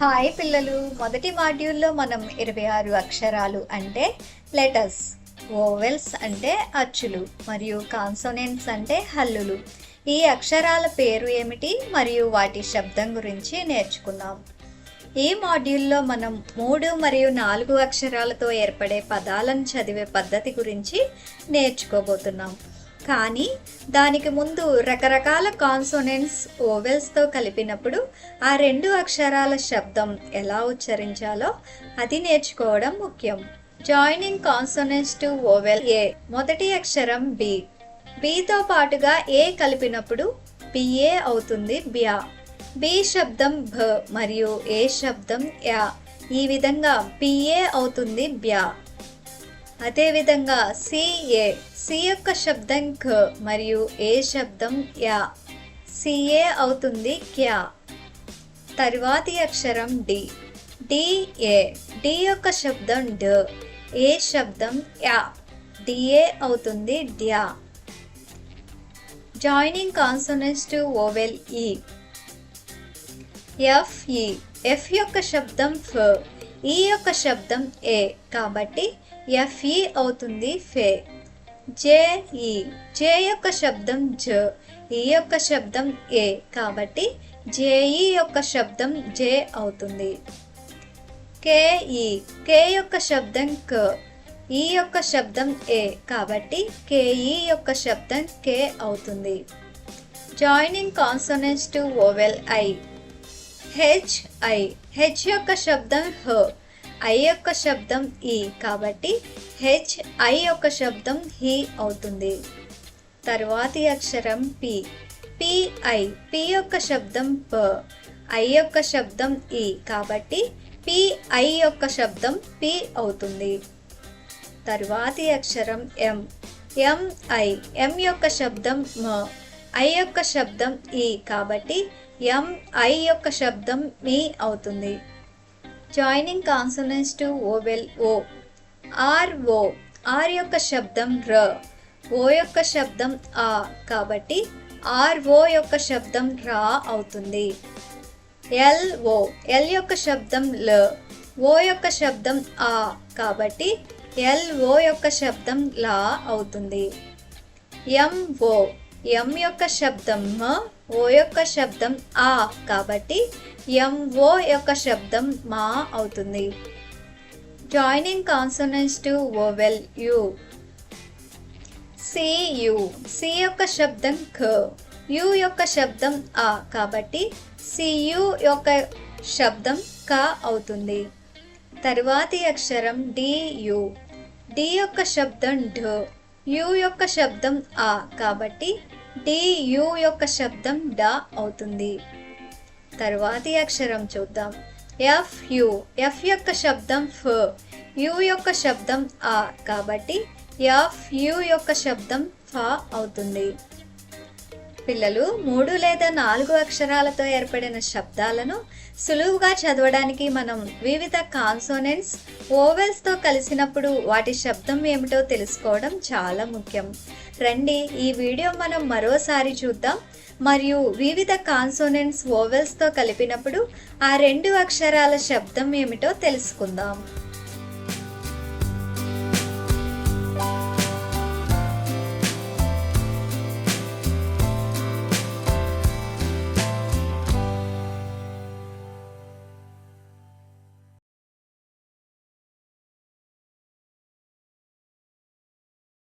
Hi పిల్లలు, మొదటి మాడ్యూల్లో మనం 26 అక్షరాలు అంటే లెటర్స్, వోవెల్స్ అంటే అచ్చులు మరియు కాన్సోనెంట్స్ అంటే హల్లులు, ఈ అక్షరాల పేరు ఏమిటి మరియు వాటి శబ్దం గురించి నేర్చుకున్నాం. ఈ మాడ్యూల్లో మనం 3 మరియు 4 అక్షరాలతో ఏర్పడే పదాలను చదివే పద్ధతి గురించి నేర్చుకోబోతున్నాం. కానీ దానికి ముందు రకరకాల కాన్సోనెంట్స్ ఓవెల్స్తో కలిపినప్పుడు ఆ 2 అక్షరాల శబ్దం ఎలా ఉచ్చరించాలో అది నేర్చుకోవడం ముఖ్యం. జాయినింగ్ కాన్సోనెంట్స్ టు ఓవెల్ ఏ. మొదటి అక్షరం బి. బితో పాటుగా ఏ కలిపినప్పుడు బిఏ అవుతుంది బ్యా. బి శబ్దం భ మరియు ఏ శబ్దం యా. ఈ విధంగా బిఏ అవుతుంది బ్యా. అదేవిధంగా సిఏ. సి యొక్క శబ్దం ఖ మరియు ఏ శబ్దం యా. సిఏ అవుతుంది క్యా. తరువాతి అక్షరం డి. డిఏ. డి యొక్క శబ్దం డ, ఏ శబ్దం యా. డిఏ అవుతుంది డ్యా. జాయినింగ్ కాన్సోనెంట్స్ టు ఓవెల్ ఈ. ఎఫ్ఈ. ఎఫ్ యొక్క శబ్దం ఫ, ఈ యొక్క శబ్దం ఏ, కాబట్టి ఎఫ్ఈ అవుతుంది ఫే. జేఈ. జే యొక్క శబ్దం జ, ఈ యొక్క శబ్దం ఏ, కాబట్టి జేఈ యొక్క శబ్దం జే అవుతుంది. కేఈ. కే యొక్క శబ్దం క, ఈ యొక్క శబ్దం ఏ, కాబట్టి కేఈ యొక్క శబ్దం కే అవుతుంది. Joining consonants to vowel I. HI. H యొక్క శబ్దం హ, ఐ యొక్క శబ్దం ఈ, కాబట్టి హెచ్ ఐ యొక్క శబ్దం హీ అవుతుంది. తరువాతి అక్షరం పి. పిఐ. పి యొక్క శబ్దం ప, ఐ యొక్క శబ్దం ఈ, కాబట్టి పిఐ యొక్క శబ్దం పి అవుతుంది. తరువాతి అక్షరం ఎం. ఎంఐ. ఎం యొక్క శబ్దం మ, ఐ యొక్క శబ్దం ఈ, కాబట్టి ఎంఐ యొక్క శబ్దం మీ అవుతుంది. Joining consonants to vowel O. RO. R యొక్క శబ్దం ర, ఓ యొక్క శబ్దం ఆ, కాబట్టి ఆర్ఓ యొక్క శబ్దం రా అవుతుంది. ఎల్ఓ. ఎల్ యొక్క శబ్దం ల, ఓ యొక్క శబ్దం ఆ, కాబట్టి ఎల్ఓ యొక్క శబ్దం లా అవుతుంది. ఎంఓ. ఎం యొక్క శబ్దం మ, ఓ యొక్క శబ్దం ఆ, కాబట్టి ఎంఓ యొక్క శబ్దం మా అవుతుంది. Joining consonants to vowel U. CU. C యొక్క శబ్దం ఖ, యు యొక్క శబ్దం ఆ, కాబట్టి సియు యొక్క శబ్దం క అవుతుంది. తరువాతి అక్షరం డియు. డి యొక్క శబ్దం ఢ, యు యొక్క శబ్దం ఆ, కాబట్టి డియు యొక్క శబ్దం డ అవుతుంది. తరువాతి అక్షరం చూద్దాం. ఎఫ్యు. ఎఫ్ యొక్క శబ్దం ఫ, యు యొక్క శబ్దం ఆ, కాబట్టి ఎఫ్యు యొక్క శబ్దం ఫ అవుతుంది. పిల్లలు 3 లేదా 4 అక్షరాలతో ఏర్పడిన శబ్దాలను సులువుగా చదవడానికి మనం వివిధ కాన్సోనెంట్స్ ఓవెల్స్తో కలిసినప్పుడు వాటి శబ్దం ఏమిటో తెలుసుకోవడం చాలా ముఖ్యం. రండి ఈ వీడియో మనం మరోసారి చూద్దాం మరియు వివిధ కాన్సోనెంట్స్ ఓవెల్స్తో కలిపినప్పుడు ఆ 2 అక్షరాల శబ్దం ఏమిటో తెలుసుకుందాం.